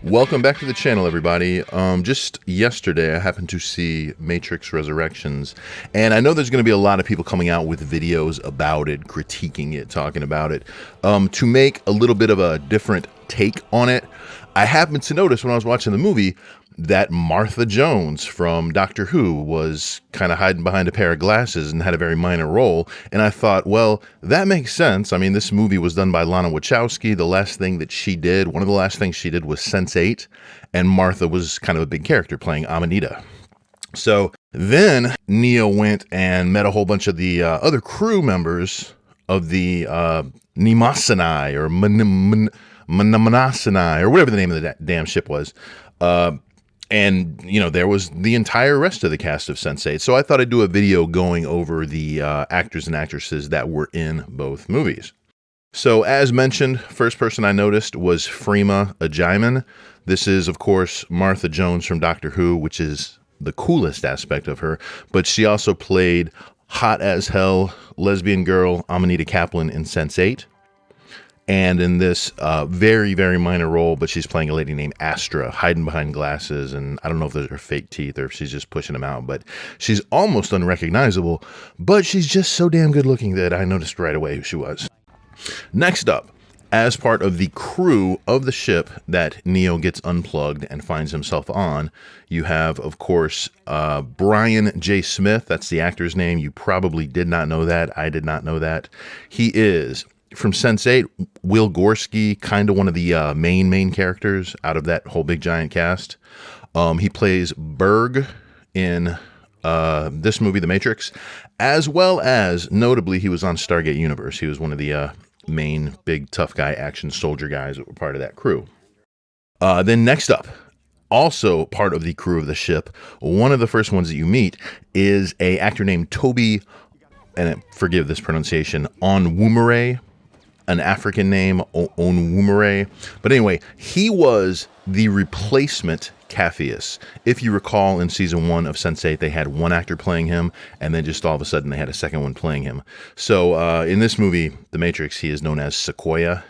Welcome back to the channel, everybody. Just yesterday, I happened to see Matrix Resurrections, and I know there's going to be a lot of people coming out with videos about it, critiquing it, talking about it. To make a little bit of a different take on it, I happened to notice when I was watching the movie that Martha Jones from Doctor Who was kind of hiding behind a pair of glasses and had a very minor role. And I thought, well, that makes sense. I mean, this movie was done by Lana Wachowski. The last thing that she did, one of the last things she did was Sense8, and Martha was kind of a big character playing Amanita. So then Neo went and met a whole bunch of the other crew members of the Nimasanai or Manasani or whatever the name of the damn ship was. And, you know, there was the entire rest of the cast of Sense8. So I thought I'd do a video going over the actors and actresses that were in both movies. So as mentioned, first person I noticed was Freema Agyeman. This is, of course, Martha Jones from Doctor Who, which is the coolest aspect of her. But she also played hot as hell lesbian girl Amanita Kaplan in Sense8. And in this very, very minor role, but she's playing a lady named Astra, hiding behind glasses, and I don't know if those are fake teeth or if she's just pushing them out, but she's almost unrecognizable, but she's just so damn good looking that I noticed right away who she was. Next up, as part of the crew of the ship that Neo gets unplugged and finds himself on, you have, of course, Brian J. Smith. That's the actor's name. You probably did not know that. I did not know that. He is from Sense8, Will Gorski, kind of one of the main characters out of that whole big giant cast. He plays Berg in this movie, The Matrix, as well as, notably, he was on Stargate Universe. He was one of the main big tough guy action soldier guys that were part of that crew. Then next up, also part of the crew of the ship, one of the first ones that you meet is a actor named Toby, and forgive this pronunciation, Onwumere, an African name, Onwumere. But anyway, he was the replacement Capheus. If you recall, in season 1 of Sense8, they had one actor playing him, and then just all of a sudden they had a second one playing him. So in this movie, The Matrix, he is known as Sequoia.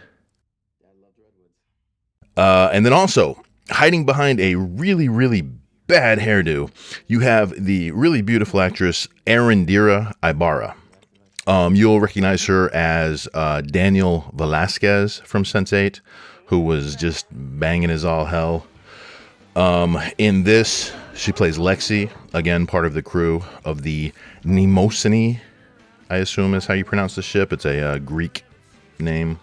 And then also, hiding behind a really, really bad hairdo, you have the really beautiful actress Erindra Ibarra. You'll recognize her as Daniel Velasquez from Sense8, who was just banging as all hell. In this, she plays Lexi, again, part of the crew of the Mnemosyne, I assume is how you pronounce the ship. It's a Greek name.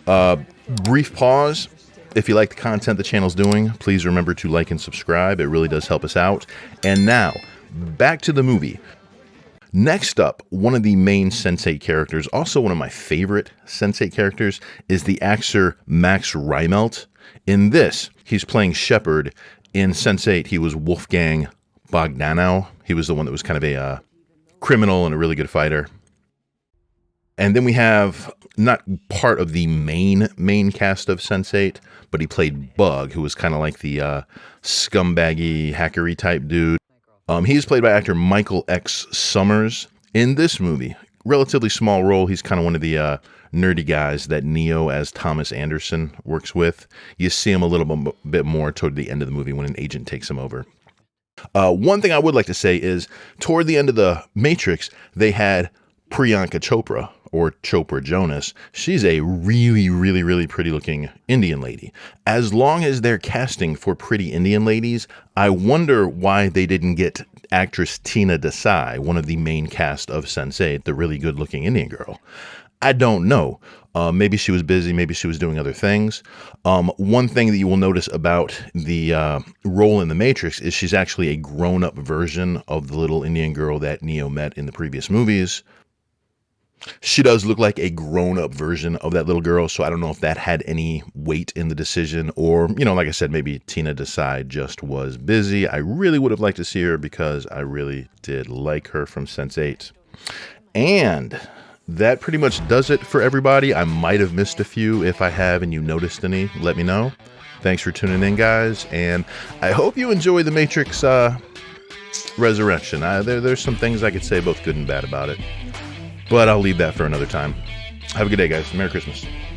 Brief pause. If you like the content the channel's doing, please remember to like and subscribe. It really does help us out. And now, back to the movie. Next up, one of the main Sense8 characters, also one of my favorite Sense8 characters, is the actor Max Reimelt. In this, he's playing Shepard. In Sense8, he was Wolfgang Bogdanow. He was the one that was kind of a criminal and a really good fighter. And then we have, not part of the main cast of Sense8, but he played Bug, who was kind of like the scumbaggy, hackery type dude. He's played by actor Michael X. Summers. In this movie, relatively small role, he's kind of one of the nerdy guys that Neo as Thomas Anderson works with. You see him a little bit more toward the end of the movie when an agent takes him over. One thing I would like to say is, toward the end of The Matrix, they had Priyanka Chopra, or Chopra Jonas. She's a really, really, really pretty looking Indian lady. As long as they're casting for pretty Indian ladies, I wonder why they didn't get actress Tina Desai, one of the main cast of Sense8, the really good looking Indian girl. I don't know. Maybe she was busy. Maybe she was doing other things. One thing that you will notice about the role in The Matrix is she's actually a grown-up version of the little Indian girl that Neo met in the previous movies. She does look like a grown-up version of that little girl, so I don't know if that had any weight in the decision, or, you know, like I said, maybe Tina Desai just was busy. I really would have liked to see her because I really did like her from Sense8. And that pretty much does it for everybody. I might have missed a few. If I have and you noticed any, let me know. Thanks for tuning in, guys, and I hope you enjoy The Matrix Resurrection. There's some things I could say both good and bad about it, but I'll leave that for another time. Have a good day, guys. Merry Christmas.